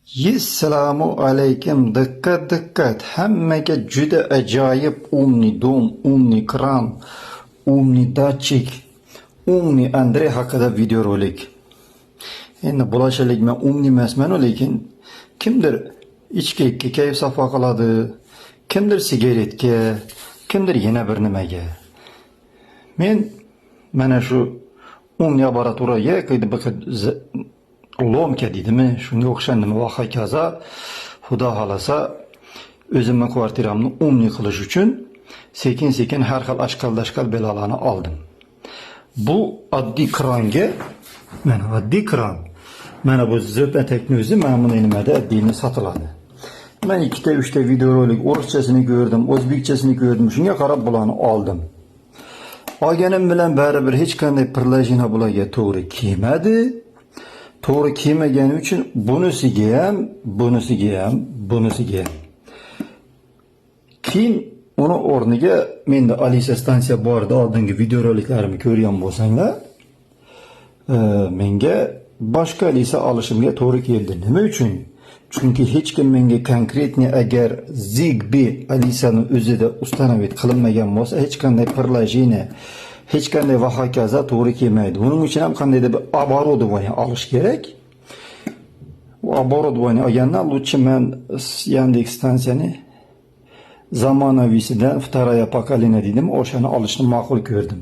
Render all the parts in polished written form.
Assalomu alaykum. Dikkat dikkat. Hammaga juda ajoyib umni dom, umni kran, umni datchik, umni Andrey haqida videorolik. Endi bo'lashalik men umni emasman, lekin kimdir ichkilikka kayf safo qiladi, kimdir sigaretga, kimdir yana bir nimaga. Men mana shu umni laboratoriyaga qaytib lomka deydimi, shunga o'xshandimi va hokazo. Xudo xolasa o'zimning kvartiramni umni qilish uchun sekin-sekin har xil ashqal-dashqal belalarni oldim. Bu oddiy kranga, mana oddiy kran. Mana bu zo'patakni o'zi mana bunday nimada addiyni sotiladi. Men 2-3 videorolik o'rischasini ko'rdim, o'zbekchasini ko'rdim. Shunga qarab bularni oldim. Olganim bilan baribir hech qanday pirlajina bularga to'g'ri kelmadi. To'g'ri kelmagani uchun bunisiga ham. Keyin uni o'rniga menda Alisa stansiya borida oldingi videoroliklarimni ko'rgan bo'lsanglar, menga boshqa Alisa olishimga to'g'ri keldi. Nima uchun? Chunki hech kim menga konkretni agar Zigbee Alisani o'zida ustanovit qilinmagan bo'lsa, hech qanday pirlajina, hech qanday va hokazo to'g'ri kelmaydi. Buning uchun ham qandaydir bir оборудование olish kerak. Bu оборудование olgandan lutchi men Yandex stansiyani zamonaviysidan вторая поколение dedim, o'shani olishni ma'qul ko'rdim.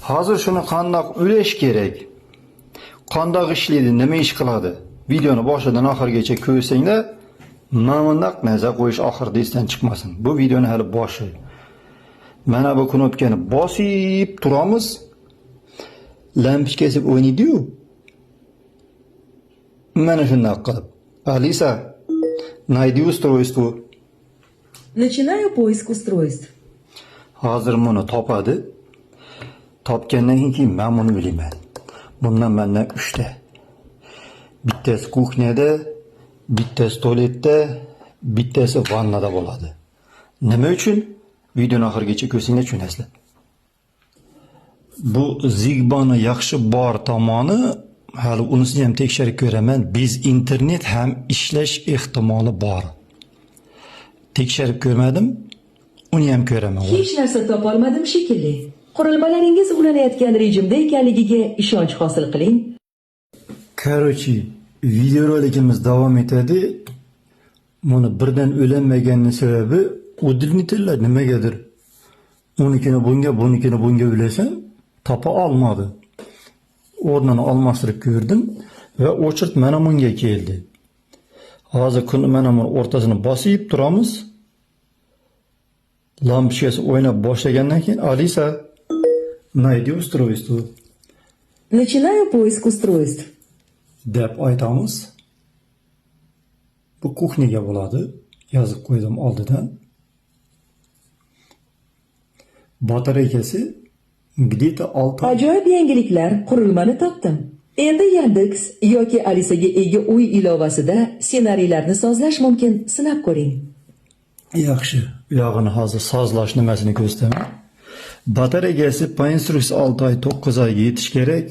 Hozir shuni qandoq ulash kerak? Qandoq ishlaydi, nima ish qiladi? Videoni boshidan oxirigacha ko'rsanglar, namandaq nazar qo'yish oxirida esdan chiqmasin. Bu videoni hali boshi. Mana bu knopkani bosib turamiz. Lampochkasi o'ynaydi-yu. Mana shunday qilib. Alisa, найди устройство. Начинаю поиск устройств. Hozir buni topadi. Topgandan keyin men buni bilaman. Bundan mendan 3 ta. Bittasi kuxnyada, bittasi tualetda, bittasi vannada bo'ladi. Nima uchun? Videoni oxirigacha ko'rsanglar tushunasizlar. Bu Zigbee'ni yaxshi bor tomoni, hali unisini ham tekshirib ko'raman. Biz internet ham ishlash ehtimoli bor. Tekshirib ko'rmadim, uni ham ko'raman. Hech narsa topa olmadim shekilli. Qurilmalaringiz ulanayotgan rejimda ekanligiga ishonch hosil qiling. Короче, videorolikimiz davom etadi. Buni birdan o'lanmaganning sababi udilnitillar nimagadir. Unikini bunga ulasam, topa olmadi. O'rnini almashtirib ko'rdim va o'chirt mana bunga keldi. Hozir kuni mana buni o'rtasini bosib turamiz. Lampochkasi o'ynab boshlagandan keyin Alisa, найди устройство. Начинаю поиск устройств. deb aytamiz. Bu kuxniyaga bo'ladi. Yozib qo'ydim oldidan. Batareykasi где-то 6. Ajoyib yangiliklar, qurilmani topdim. Endi Yandex yoki Alisaga ega uy ilovasida ssenariylarni sozlash mumkin. Sinab ko'ring. Yaxshi. Bu yog'ini hozir sozlash nimasini ko'rsataman. Batareykasi po instruksiya 6 oy 9 oyga yetish kerak.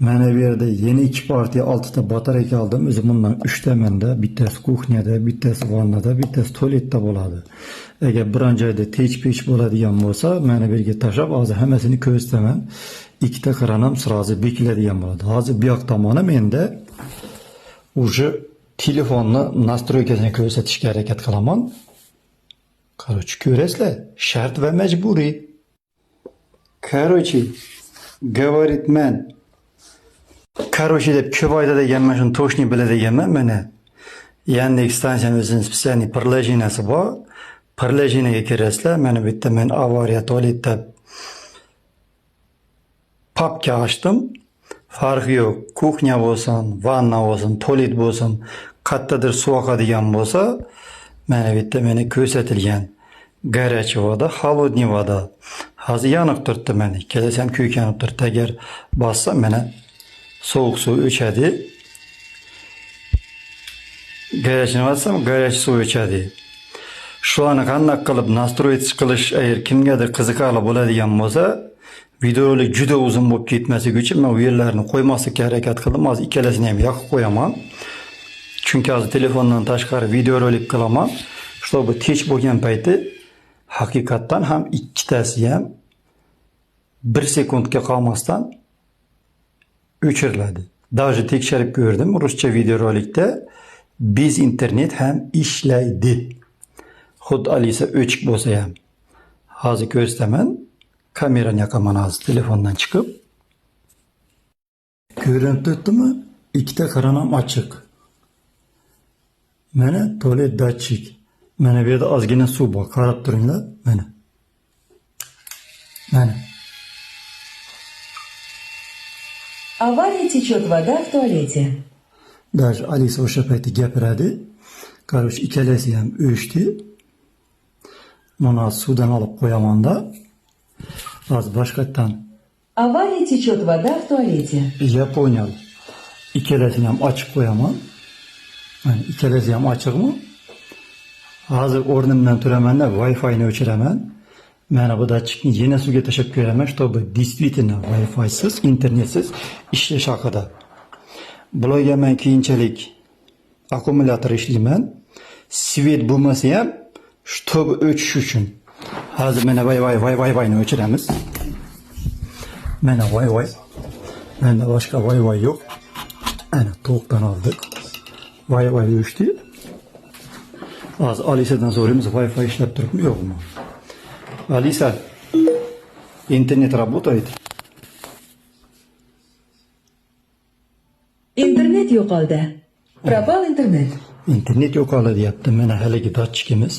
Mana bu yerda yeni 2 partiya 6 ta batareyka oldim. O'zi bundan 3 ta menda, bittasi kuxnyada, bittasi vannada, bittasi tualetda bo'ladi. Agar biron joyda tech-pech bo'ladigan bo'lsa, mana bu yerga tashab, hozir hammasini ko'rsataman. 2 ta kranam sirazi bekiladigan bo'ladi. Hozir bu yoq tomoni menda уже telefonni настройкасini ko'rsatishga harakat qilaman. Короче, ko'rasizlar, shart va majburiy. Короче, говорит man. Короче deb ko'p oyda deganman, shuni to'shni biladiganman. Mana Yandex stansiyani o'zining spesialniy pirlajinasi bor. Pirlajinaga kirasizlar. Mana bu yerda men avariya tualetda papka ochdim. Farqi yo'q. Kuxnya bo'lsin, vanna bo'lsin, tualet bo'lsin, qayerdadir suv oqadigan bo'lsa, mana bu yerda meni ko'rsatilgan горячий voda, холодный voda. Hozir yoniq turibdi mana. Ikkalasi ham kuykanib turibdi. Agar bossam mana sovuq suv o'chadi. Garachni bassam, garach suv o'chadi. Shularni qanday qilib настроить qilish agar kimgadir qiziqarli bo'ladigan bo'lsa, videolik juda uzun bo'lib ketmasligi uchun men u yerlarni qo'ymaslikka harakat qildim. Hozir ikkalasini ham yoqib qo'yaman. Chunki hozir telefondan tashqari videorolik qilaman. Чтобы kech bo'lgan payti haqiqatdan ham ikkitasi ham 1 sekundga qolmasdan o'chiriladi. Даже tekshirib ko'rdim, ruscha videorolikda bez internet ham ishlaydi. Xuddi Alisa o'chik bo'lsa ham. Hozir ko'rsataman. Kamerani yoqaman hozir telefondan chiqib. Ko'rinib turibdimi? Ikkita kran ham ochiq. Mana tualet datchik. Mana bu yerda ozgina suv bor. Qarab turinglar. Mana. Mana. Авария, течет вода в туалете. Даже Alisa o'sha paytda gapiradi. Короче, ikkalasi ham o'chdi. Mana suvdan olib qo'yaman-da. Hozir boshqatdan. Авария, течет вода в туалете. Я понял. Ikkalasini ham ochib qo'yaman. Mana ikkalasi ham ochiqmi? Hozir o'rnimdan turaman-da, Wi-Fi ni o'chiraman. Mana bu datchikni yana suvga tashlab ko'raman, чтобы действительно Wi-Fi siz, internetsiz ishlash haqida. Bularga men keyinchalik akkumulyator ishlayman. Svet bo'lmasa ham, чтобы o'chish uchun. Hozir mana Wi-Fi ni o'chiramiz. Mana Wi-Fi. Menda boshqa Wi-Fi yo'q. Ana to'qdan oldik. Wi-Fi o'chdi. Hozir Alisa'dan so'raymiz, Wi-Fi ishlab turibmi, yo'qmi? Alisa, internet работает? Internet yo'qoldi. Propal internet. Internet yo'qoldi deyapti. Mana haligi datchikimiz.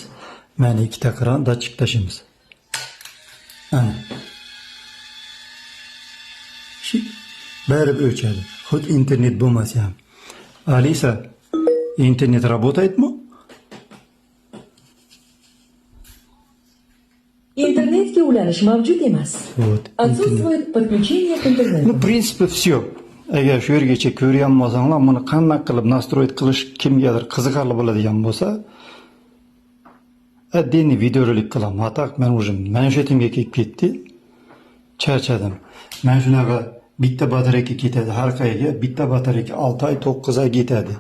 Mana ikkita kran datchik tashimiz. Ana. Baribir o'chadi. Xud internet bo'lmasa ham. Alisa, internet работает-mi? Internetga ulanish mavjud emas. Вот. Отсутствует подключение к интернету. Ну, в принципе, все. Agar shu yergacha ko'rganmosanglar, buni qanday qilib nastroyed qilish kimgadir qiziqarli bo'ladigan bo'lsa, отдельный videorolik qilaman. Atak men уже mana shu yetimga kelib ketdi. Charchadim. Men shunaqa bitta batareyka ketadi har qayga, bitta batareyka 6 oy 9 oy ketadi.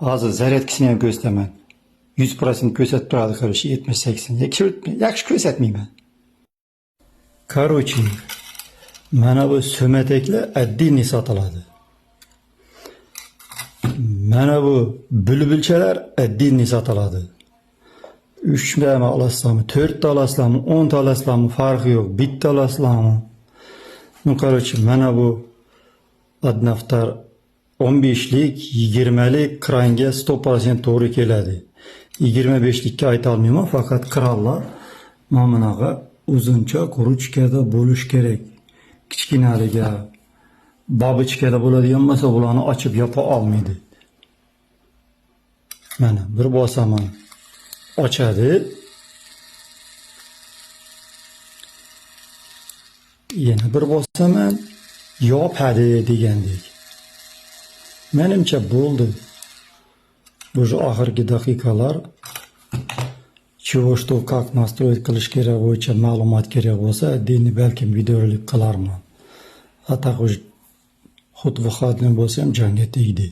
Hozir zaryadkasini ham ko'rsataman. 100% ko'rsatib turadi, qarish 70-80. Yaxshi ko'rsatmayman. Короче, mana bu so'mataklar отдельный sotiladi. Mana bu bulbulchalar отдельный sotiladi. 3 ta olasizlarmi, 4 ta olasizlarmi, 10 ta olasizlarmi farqi yo'q. Bitta olasizlarmi? Ну, короче, mana bu adnaftar 15lik, 20lik kranga 100% to'g'ri keladi. 25likka ayta olmayman, faqat krallar mana bunaqa uzuncha ruchkada bo'lish kerak. Kichkinaliga babichkada bo'ladigan bo'lsa, ularni ochib yopa olmaydi. Mana bir bosaman, ochadi. Yana bir bosaman, yopadi degandek. Menimcha bo'ldi. Bu oxirgi daqiqalar чего что как настроить qilish kerak bo'yicha ma'lumot kerak bo'lsa, dini balkim videorolik qilarman. A так уж xud выходной bo'lsa ham jonga tegdi.